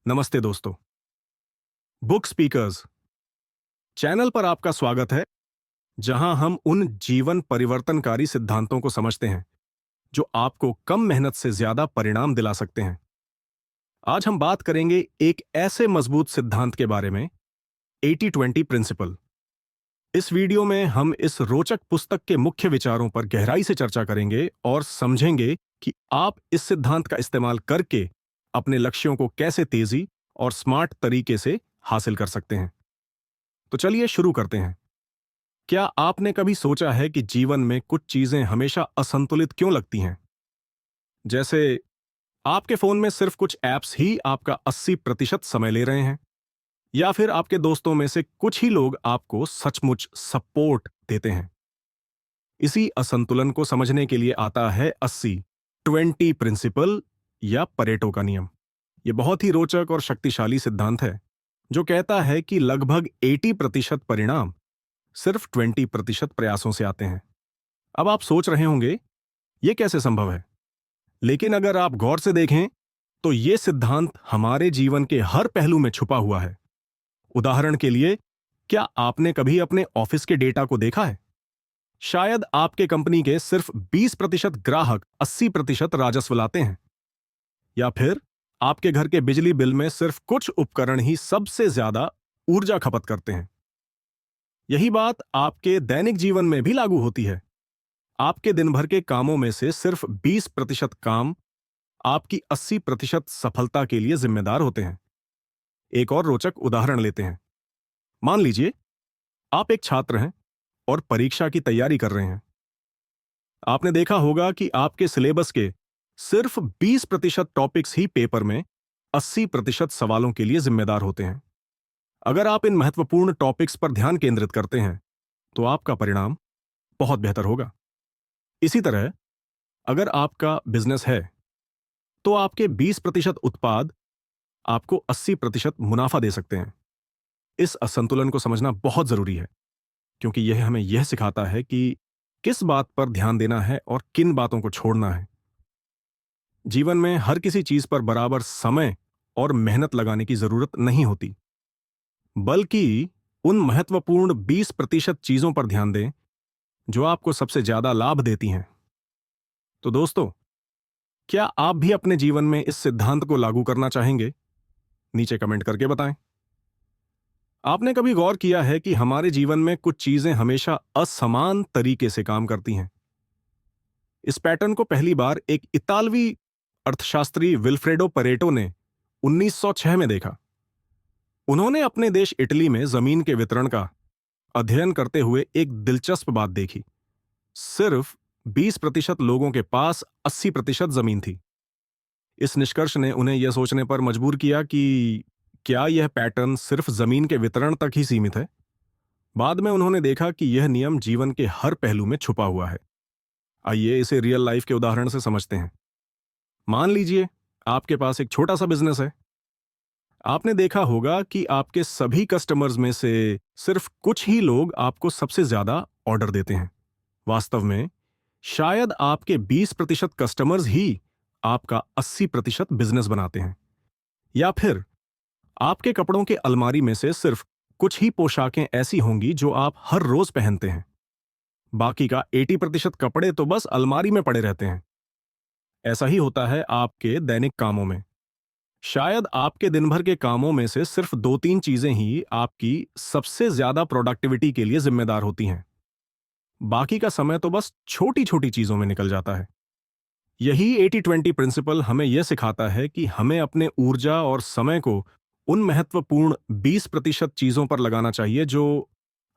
नमस्ते दोस्तों। Book speakers channel पर आपका स्वागत है, जहां हम उन जीवन परिवर्तनकारी सिद्धांतों को समझते हैं जो आपको कम मेहनत से ज्यादा परिणाम दिला सकते हैं। आज हम बात करेंगे एक ऐसे मजबूत सिद्धांत के बारे में, 80-20 प्रिंसिपल। इस वीडियो में हम इस रोचक पुस्तक के मुख्य विचारों पर गहराई से चर्चा करेंगे और समझेंगे कि आप इस सिद्धांत का इस्तेमाल करके अपने लक्ष्यों को कैसे तेजी और स्मार्ट तरीके से हासिल कर सकते हैं। तो चलिए शुरू करते हैं। क्या आपने कभी सोचा है कि जीवन में कुछ चीजें हमेशा असंतुलित क्यों लगती हैं? जैसे आपके फोन में सिर्फ कुछ ऐप्स ही आपका 80% समय ले रहे हैं, या फिर आपके दोस्तों में से कुछ ही लोग आपको सचमुच सपोर्ट देते हैं। इसी असंतुलन को समझने के लिए आता है 80-20 प्रिंसिपल या परेटो का नियम। यह बहुत ही रोचक और शक्तिशाली सिद्धांत है जो कहता है कि लगभग 80% परिणाम सिर्फ 20% प्रयासों से आते हैं। अब आप सोच रहे होंगे, यह कैसे संभव है? लेकिन अगर आप गौर से देखें तो यह सिद्धांत हमारे जीवन के हर पहलू में छुपा हुआ है। उदाहरण के लिए, क्या आपने कभी अपने ऑफिस के डेटा को देखा है? शायद आपके कंपनी के सिर्फ 20% ग्राहक 80% राजस्व लाते हैं, या फिर आपके घर के बिजली बिल में सिर्फ कुछ उपकरण ही सबसे ज्यादा ऊर्जा खपत करते हैं। यही बात आपके दैनिक जीवन में भी लागू होती है। आपके दिन भर के कामों में से सिर्फ 20% काम आपकी 80% सफलता के लिए जिम्मेदार होते हैं। एक और रोचक उदाहरण लेते हैं। मान लीजिए आप एक छात्र हैं और परीक्षा की तैयारी कर रहे हैं। आपने देखा होगा कि आपके सिलेबस के सिर्फ 20% टॉपिक्स ही पेपर में 80% सवालों के लिए जिम्मेदार होते हैं। अगर आप इन महत्वपूर्ण टॉपिक्स पर ध्यान केंद्रित करते हैं तो आपका परिणाम बहुत बेहतर होगा। इसी तरह, अगर आपका बिजनेस है तो आपके 20% उत्पाद आपको 80% मुनाफा दे सकते हैं। इस असंतुलन को समझना बहुत जरूरी है, क्योंकि यह हमें यह सिखाता है कि किस बात पर ध्यान देना है और किन बातों को छोड़ना है। जीवन में हर किसी चीज पर बराबर समय और मेहनत लगाने की जरूरत नहीं होती, बल्कि उन महत्वपूर्ण 20% चीजों पर ध्यान दें जो आपको सबसे ज्यादा लाभ देती हैं। तो दोस्तों, क्या आप भी अपने जीवन में इस सिद्धांत को लागू करना चाहेंगे? नीचे कमेंट करके बताएं। आपने कभी गौर किया है कि हमारे जीवन में कुछ चीजें हमेशा असमान तरीके से काम करती हैं? इस पैटर्न को पहली बार एक इतालवी अर्थशास्त्री विल्फ्रेडो परेटो ने 1906 में देखा। उन्होंने अपने देश इटली में जमीन के वितरण का अध्ययन करते हुए एक दिलचस्प बात देखी। सिर्फ 20% लोगों के पास 80% जमीन थी। इस निष्कर्ष ने उन्हें यह सोचने पर मजबूर किया कि क्या यह पैटर्न सिर्फ जमीन के वितरण तक ही सीमित है। बाद में उन्होंने देखा कि यह नियम जीवन के हर पहलू में छुपा हुआ है। आइए इसे रियल लाइफ के उदाहरण से समझते हैं। मान लीजिए आपके पास एक छोटा सा बिजनेस है। आपने देखा होगा कि आपके सभी कस्टमर्स में से सिर्फ कुछ ही लोग आपको सबसे ज्यादा ऑर्डर देते हैं। वास्तव में शायद आपके 20% कस्टमर्स ही आपका 80% बिजनेस बनाते हैं। या फिर आपके कपड़ों के अलमारी में से सिर्फ कुछ ही पोशाकें ऐसी होंगी जो आप हर रोज पहनते हैं। बाकी का 80% कपड़े तो बस अलमारी में पड़े रहते हैं। ऐसा ही होता है आपके दैनिक कामों में। शायद आपके दिन भर के कामों में से सिर्फ 2-3 चीजें ही आपकी सबसे ज्यादा प्रोडक्टिविटी के लिए जिम्मेदार होती हैं। बाकी का समय तो बस छोटी छोटी चीजों में निकल जाता है। यही 80-20 प्रिंसिपल हमें यह सिखाता है कि हमें अपने ऊर्जा और समय को उन महत्वपूर्ण 20% चीजों पर लगाना चाहिए जो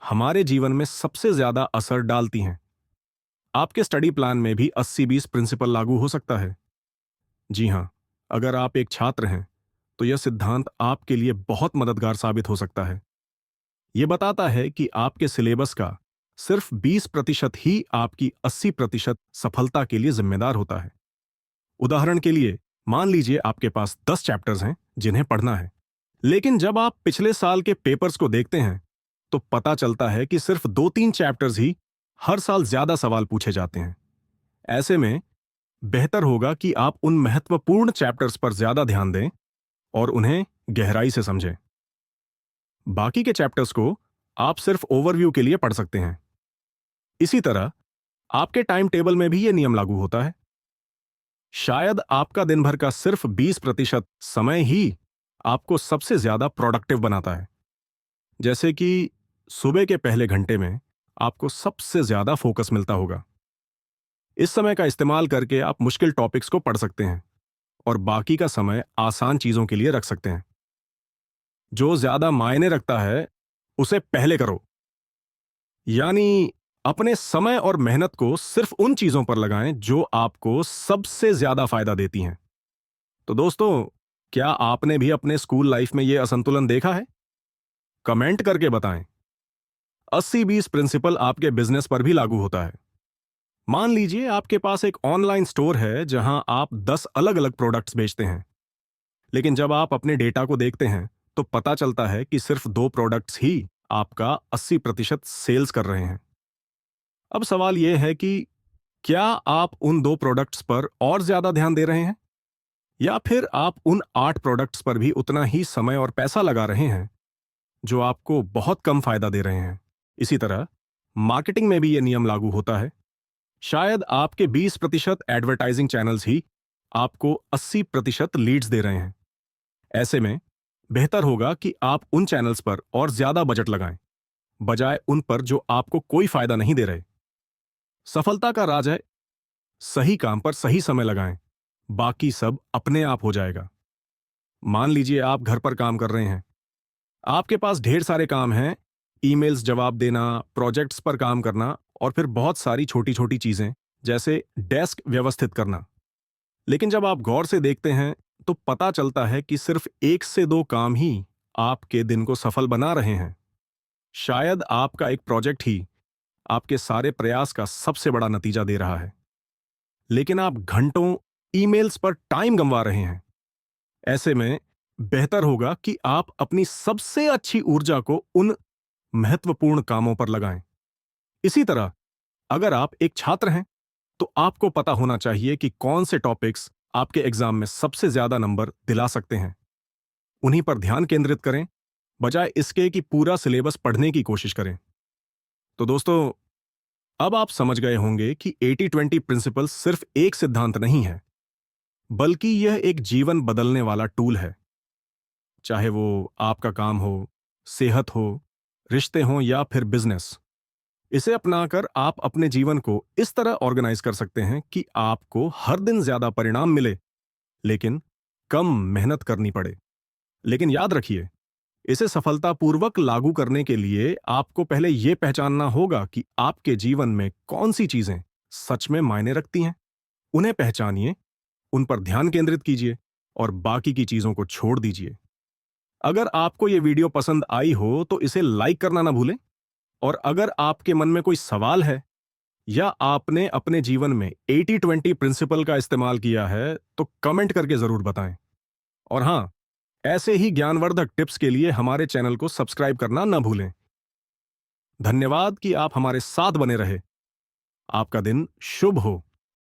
हमारे जीवन में सबसे ज्यादा असर डालती हैं। आपके स्टडी प्लान में भी 80-20 प्रिंसिपल लागू हो सकता है। जी हां, अगर आप एक छात्र हैं तो यह सिद्धांत आपके लिए बहुत मददगार साबित हो सकता है। यह बताता है कि आपके सिलेबस का सिर्फ 20% ही आपकी 80% सफलता के लिए जिम्मेदार होता है। उदाहरण के लिए, मान लीजिए आपके पास 10 चैप्टर्स हैं जिन्हें पढ़ना है, लेकिन जब आप पिछले साल के पेपर्स को देखते हैं तो पता चलता है कि सिर्फ 2-3 चैप्टर्स ही हर साल ज्यादा सवाल पूछे जाते हैं। ऐसे में बेहतर होगा कि आप उन महत्वपूर्ण चैप्टर्स पर ज्यादा ध्यान दें और उन्हें गहराई से समझें। बाकी के चैप्टर्स को आप सिर्फ ओवरव्यू के लिए पढ़ सकते हैं। इसी तरह आपके टाइम टेबल में भी यह नियम लागू होता है। शायद आपका दिन भर का सिर्फ 20% समय ही आपको सबसे ज्यादा प्रोडक्टिव बनाता है। जैसे कि सुबह के पहले घंटे में आपको सबसे ज्यादा फोकस मिलता होगा। इस समय का इस्तेमाल करके आप मुश्किल टॉपिक्स को पढ़ सकते हैं और बाकी का समय आसान चीजों के लिए रख सकते हैं। जो ज्यादा मायने रखता है उसे पहले करो। यानी अपने समय और मेहनत को सिर्फ उन चीजों पर लगाएं जो आपको सबसे ज्यादा फायदा देती हैं। तो दोस्तों, क्या आपने भी अपने स्कूल लाइफ में यह असंतुलन देखा है? कमेंट करके बताएं। 80-20 प्रिंसिपल आपके बिजनेस पर भी लागू होता है। मान लीजिए आपके पास एक ऑनलाइन स्टोर है जहां आप 10 अलग अलग प्रोडक्ट्स बेचते हैं, लेकिन जब आप अपने डेटा को देखते हैं तो पता चलता है कि सिर्फ 2 प्रोडक्ट्स ही आपका 80% सेल्स कर रहे हैं। अब सवाल यह है कि क्या आप उन 2 प्रोडक्ट्स पर और ज्यादा ध्यान दे रहे हैं, या फिर आप उन 8 प्रोडक्ट्स पर भी उतना ही समय और पैसा लगा रहे हैं जो आपको बहुत कम फायदा दे रहे हैं। इसी तरह मार्केटिंग में भी यह नियम लागू होता है। शायद आपके 20% एडवर्टाइजिंग चैनल्स ही आपको 80% लीड्स दे रहे हैं। ऐसे में बेहतर होगा कि आप उन चैनल्स पर और ज्यादा बजट लगाएं, बजाय उन पर जो आपको कोई फायदा नहीं दे रहे। सफलता का राज है सही काम पर सही समय लगाएं, बाकी सब अपने आप हो जाएगा। मान लीजिए आप घर पर काम कर रहे हैं, आपके पास ढेर सारे काम हैं, ईमेल्स जवाब देना, प्रोजेक्ट्स पर काम करना और फिर बहुत सारी छोटी छोटी चीजें जैसे डेस्क व्यवस्थित करना। लेकिन जब आप गौर से देखते हैं तो पता चलता है कि सिर्फ 1 से 2 काम ही आपके दिन को सफल बना रहे हैं। शायद आपका एक प्रोजेक्ट ही आपके सारे प्रयास का सबसे बड़ा नतीजा दे रहा है, लेकिन आप घंटों ईमेल्स पर टाइम गंवा रहे हैं। ऐसे में बेहतर होगा कि आप अपनी सबसे अच्छी ऊर्जा को उन महत्वपूर्ण कामों पर लगाएं। इसी तरह अगर आप एक छात्र हैं तो आपको पता होना चाहिए कि कौन से टॉपिक्स आपके एग्जाम में सबसे ज्यादा नंबर दिला सकते हैं। उन्हीं पर ध्यान केंद्रित करें, बजाय इसके कि पूरा सिलेबस पढ़ने की कोशिश करें। तो दोस्तों, अब आप समझ गए होंगे कि 80-20 प्रिंसिपल सिर्फ एक सिद्धांत नहीं है, बल्कि यह एक जीवन बदलने वाला टूल है। चाहे वो आपका काम हो, सेहत हो, रिश्ते हों या फिर बिजनेस, इसे अपनाकर आप अपने जीवन को इस तरह ऑर्गेनाइज कर सकते हैं कि आपको हर दिन ज्यादा परिणाम मिले, लेकिन कम मेहनत करनी पड़े। लेकिन याद रखिए, इसे सफलतापूर्वक लागू करने के लिए आपको पहले यह पहचानना होगा कि आपके जीवन में कौन सी चीजें सच में मायने रखती हैं। उन्हें पहचानिए, उन पर ध्यान केंद्रित कीजिए और बाकी की चीजों को छोड़ दीजिए। अगर आपको यह वीडियो पसंद आई हो तो इसे लाइक करना ना भूलें, और अगर आपके मन में कोई सवाल है या आपने अपने जीवन में 80-20 प्रिंसिपल का इस्तेमाल किया है तो कमेंट करके जरूर बताएं। और हां, ऐसे ही ज्ञानवर्धक टिप्स के लिए हमारे चैनल को सब्सक्राइब करना न भूलें। धन्यवाद कि आप हमारे साथ बने रहे। आपका दिन शुभ हो।